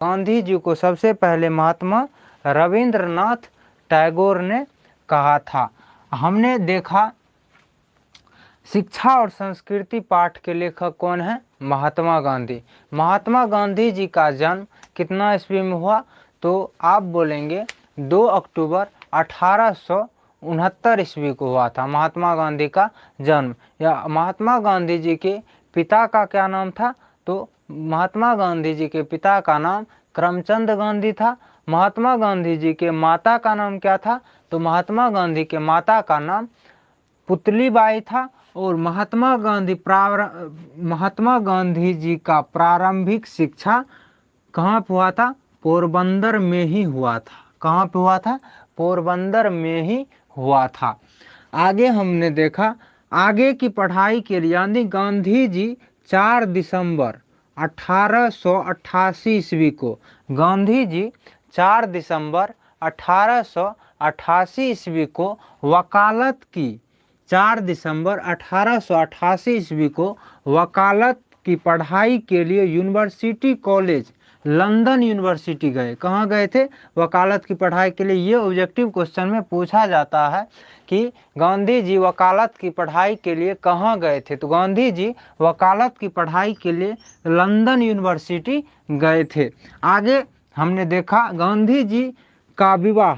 गांधी जी को सबसे पहले महात्मा रविंद्रनाथ टैगोर ने कहा था। हमने देखा शिक्षा और संस्कृति पाठ के लेखक कौन है? महात्मा गांधी। महात्मा गांधी जी का जन्म कितना ईस्वी में हुआ? तो आप बोलेंगे 2 अक्टूबर 1869 ईस्वी को हुआ था महात्मा गांधी का जन्म। या महात्मा गांधी जी के पिता का क्या नाम था? तो महात्मा गांधी जी के पिता का नाम करमचंद गांधी था। महात्मा गांधी जी के माता का नाम क्या था? तो महात्मा गांधी के माता का नाम पुतलीबाई था। और महात्मा गांधी जी का प्रारंभिक शिक्षा कहाँ पे हुआ था? पोरबंदर में ही हुआ था। कहाँ पे हुआ था? पोरबंदर में ही हुआ था। आगे हमने देखा आगे की पढ़ाई के लिए, यानी गांधी जी 4 दिसंबर 1888 ईस्वी को, गांधी जी 4 दिसंबर 1888 ईस्वी को वकालत की, 4 दिसंबर 1888 ईस्वी को वकालत की पढ़ाई के लिए यूनिवर्सिटी कॉलेज लंदन यूनिवर्सिटी गए। कहाँ गए थे? वकालत की पढ़ाई के लिए। ये ऑब्जेक्टिव क्वेश्चन में पूछा जाता है कि गांधी जी वकालत की पढ़ाई के लिए कहाँ गए थे? तो गांधी जी वकालत की पढ़ाई के लिए लंदन यूनिवर्सिटी गए थे। आगे हमने देखा गांधी जी का विवाह,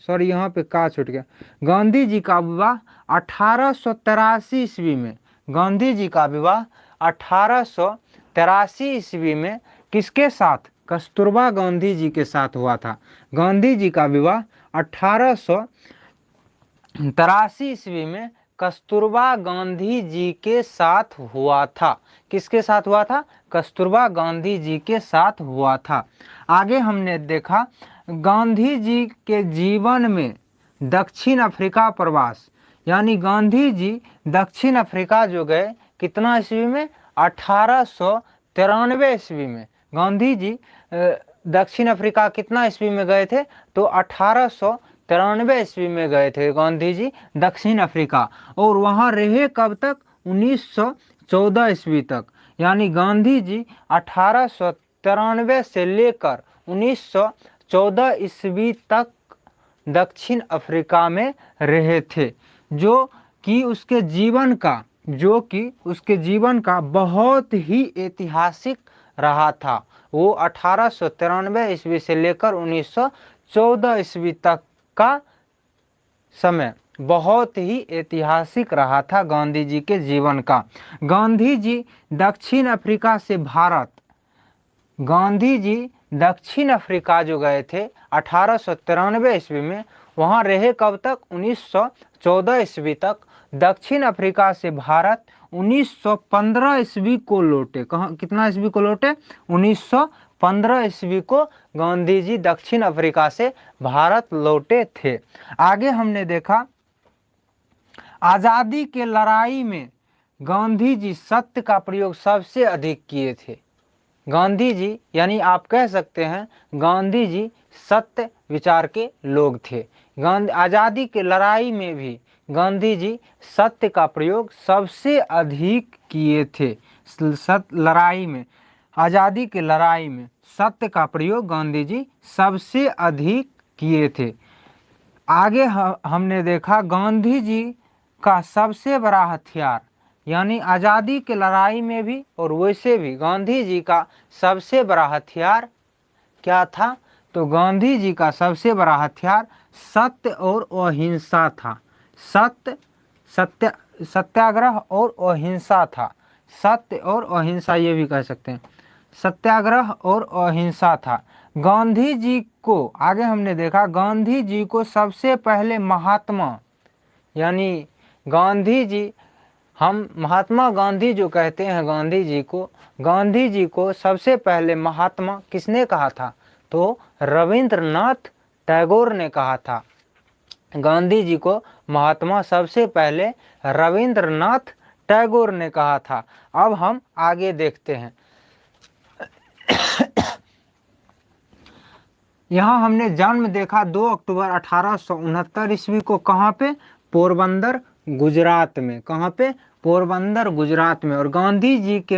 सॉरी यहाँ पे का छूट गया, गांधी जी का विवाह 1883 ईस्वी में, गांधी जी का विवाह 1883 ईस्वी में किसके साथ? कस्तूरबा गांधी जी के साथ हुआ था। गांधी जी का विवाह 1883 ईस्वी में कस्तूरबा गांधी जी के साथ हुआ था। किसके साथ हुआ था? कस्तूरबा गांधी जी के साथ हुआ था। आगे हमने देखा गांधी जी के जीवन में दक्षिण अफ्रीका प्रवास, यानी गांधी जी दक्षिण अफ्रीका जो गए कितना ईस्वी में? 1893 ईस्वी में। गांधी जी दक्षिण अफ्रीका कितना ईस्वी में गए थे? तो 1893 ईस्वी में गए थे गांधी जी दक्षिण अफ्रीका। और वहाँ रहे कब तक? 1914 ईस्वी तक। यानी गांधी जी 1893 से लेकर 1914 ईस्वी तक दक्षिण अफ्रीका में रहे थे, जो कि उसके जीवन का बहुत ही ऐतिहासिक रहा था। वो 1893 ईस्वी से लेकर 1914 ईस्वी तक का समय बहुत ही ऐतिहासिक रहा था गांधी जी के जीवन का। गांधी जी दक्षिण अफ्रीका से भारत, गांधी जी दक्षिण अफ्रीका जो गए थे 1893 ईस्वी में, वहाँ रहे कब तक? 1914 ईस्वी तक। दक्षिण अफ्रीका से भारत 1915 ईस्वी को लौटे। कहाँ, कितना ईस्वी को लौटे? 1915 ईस्वी को गांधी जी दक्षिण अफ्रीका से भारत लौटे थे। आगे हमने देखा आज़ादी के लड़ाई में गांधी जी सत्य का प्रयोग सबसे अधिक किए थे। गांधी जी, यानी आप कह सकते हैं गांधी जी सत्य विचार के लोग थे। आज़ादी के लड़ाई में भी गांधी जी सत्य का प्रयोग सबसे अधिक किए थे। लड़ाई में, आज़ादी के लड़ाई में सत्य का प्रयोग गांधी जी सबसे अधिक किए थे। आगे हमने देखा गांधी जी का सबसे बड़ा हथियार, यानी आज़ादी के लड़ाई में भी और वैसे भी गांधी जी का सबसे बड़ा हथियार क्या था? तो गांधी जी का सबसे बड़ा हथियार सत्य और अहिंसा था। सत्याग्रह और अहिंसा था। सत्य और अहिंसा ये भी कह सकते हैं, सत्याग्रह और अहिंसा था। गांधी जी को, आगे हमने देखा गांधी जी को सबसे पहले महात्मा, यानी गांधी जी, हम महात्मा गांधी जो कहते हैं गांधी जी को सबसे पहले महात्मा किसने कहा था? तो रविंद्रनाथ टैगोर ने कहा था। गांधी जी को महात्मा सबसे पहले रविंद्रनाथ टैगोर ने कहा था। अब हम आगे देखते हैं। यहाँ हमने जन्म देखा 2 अक्टूबर 1869 ईस्वी को। कहाँ पे? पोरबंदर गुजरात में। कहाँ पे? पोरबंदर गुजरात में। और गांधी जी के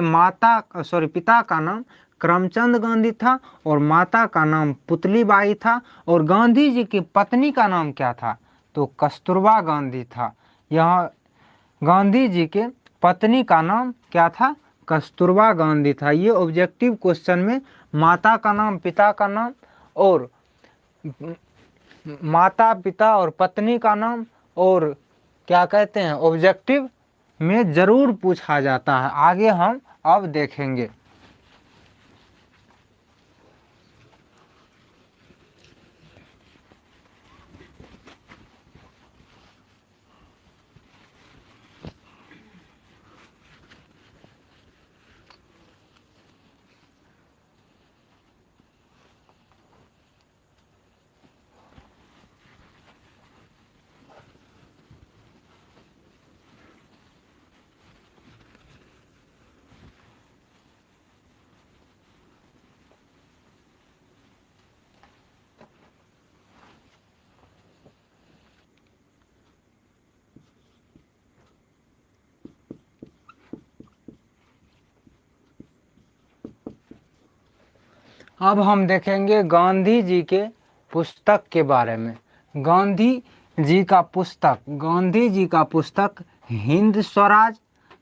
पिता का नाम करमचंद गांधी था और माता का नाम पुतलीबाई था और गांधी जी की पत्नी का नाम क्या था, तो कस्तूरबा गांधी था। यहाँ गांधी जी के पत्नी का नाम क्या था, कस्तूरबा गांधी था। ये ऑब्जेक्टिव क्वेश्चन में माता का नाम, पिता का नाम और माता पिता और पत्नी का नाम और क्या कहते हैं ऑब्जेक्टिव में जरूर पूछा जाता है। आगे हम अब देखेंगे। अब हम देखेंगे गांधी जी के पुस्तक के बारे में। गांधी जी का पुस्तक, गांधी जी का पुस्तक हिंद स्वराज,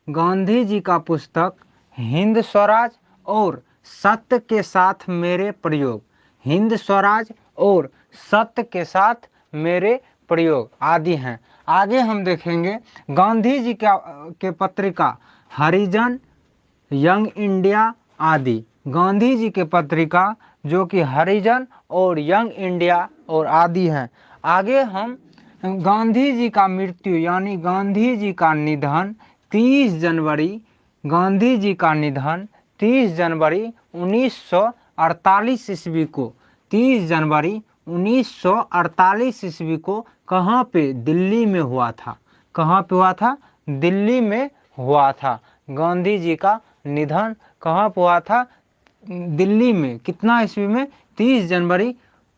गांधी जी का पुस्तक हिंद स्वराज और सत्य के साथ मेरे प्रयोग, हिंद स्वराज और सत्य के साथ मेरे प्रयोग आदि हैं। आगे हम देखेंगे गांधी जी के पत्रिका हरिजन, यंग इंडिया आदि। गांधी जी के पत्रिका जो कि हरिजन और यंग इंडिया और आदि हैं। आगे हम गांधी जी का मृत्यु यानी गांधी जी का निधन 30 जनवरी, गांधी जी का निधन 30 जनवरी 1948 ईस्वी को, 30 जनवरी 1948 ईस्वी को कहाँ पे, दिल्ली में हुआ था। कहाँ पे हुआ था, दिल्ली में हुआ था। गांधी जी का निधन कहाँ पे हुआ था, दिल्ली में। कितना ईस्वी में, 30 जनवरी,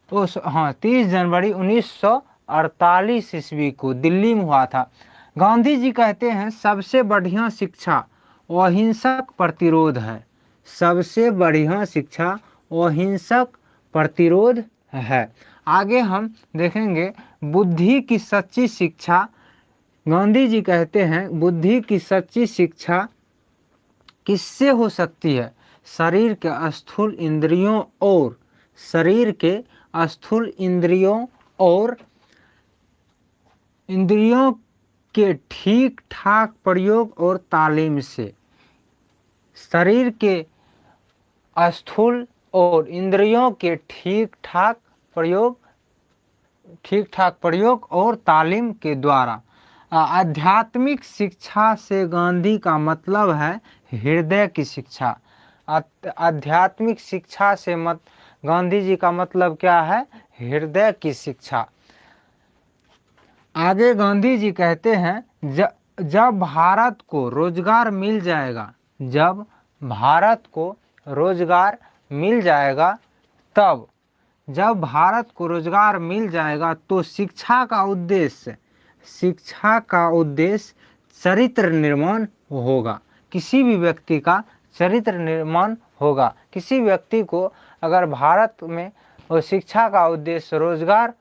30 जनवरी 1948 ईस्वी को दिल्ली में हुआ था। गांधी जी कहते हैं सबसे बढ़िया शिक्षा अहिंसक प्रतिरोध है, सबसे बढ़िया शिक्षा अहिंसक प्रतिरोध है। आगे हम देखेंगे बुद्धि की सच्ची शिक्षा। गांधी जी कहते हैं बुद्धि की सच्ची शिक्षा किससे हो सकती है, शरीर के स्थूल इंद्रियों और, शरीर के स्थूल इंद्रियों और इंद्रियों के ठीक ठाक प्रयोग और तालीम से। शरीर के स्थूल और इंद्रियों के ठीक ठाक प्रयोग और तालीम के द्वारा। आध्यात्मिक शिक्षा से गांधी का मतलब है हृदय की शिक्षा। आध्यात्मिक शिक्षा से गांधी जी का मतलब क्या है, हृदय की शिक्षा। आगे गांधी जी कहते हैं जब भारत को रोजगार मिल जाएगा, जब भारत को रोजगार मिल जाएगा तब, जब भारत को रोजगार मिल जाएगा तो शिक्षा का उद्देश्य चरित्र निर्माण होगा। किसी भी व्यक्ति का चरित्र निर्माण होगा। किसी व्यक्ति को अगर भारत में शिक्षा का उद्देश्य रोजगार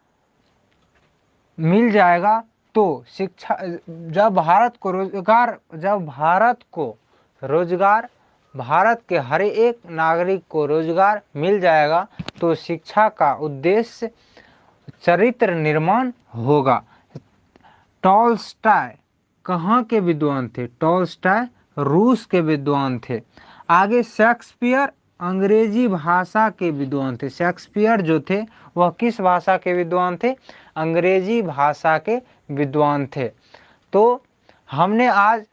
मिल जाएगा तो शिक्षा, जब भारत को रोजगार, भारत के हर एक नागरिक को रोजगार मिल जाएगा तो शिक्षा का उद्देश्य चरित्र निर्माण होगा। टॉलस्टॉय कहाँ के विद्वान थे, टॉलस्टॉय रूस के विद्वान थे। आगे शेक्सपियर अंग्रेजी भाषा के विद्वान थे। शेक्सपियर जो थे वह किस भाषा के विद्वान थे, अंग्रेजी भाषा के विद्वान थे। तो हमने आज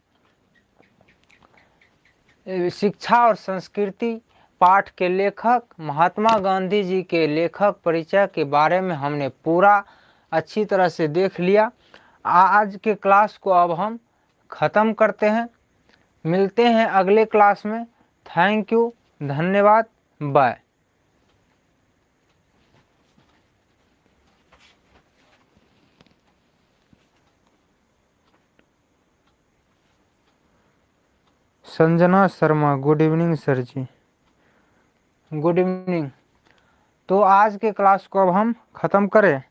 शिक्षा और संस्कृति पाठ के लेखक महात्मा गांधी जी के लेखक परिचय के बारे में हमने पूरा अच्छी तरह से देख लिया। आज के क्लास को अब हम ख़त्म करते हैं। मिलते हैं अगले क्लास में। थैंक यू, धन्यवाद, bye. Sanjana Sharma, good evening sir ji. Good evening. तो आज के क्लास को अब हम ख़त्म करें।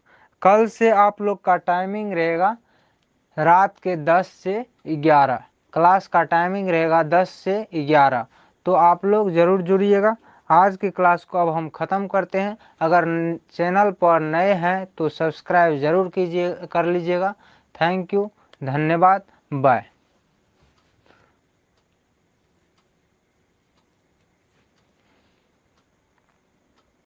कल से आप लोग का टाइमिंग रहेगा रात के 10 से 11। क्लास का टाइमिंग रहेगा 10 से 11, तो आप लोग ज़रूर जुड़िएगा। आज की क्लास को अब हम ख़त्म करते हैं। अगर चैनल पर नए हैं तो सब्सक्राइब ज़रूर कीजिए, कर लीजिएगा। थैंक यू, धन्यवाद, बाय।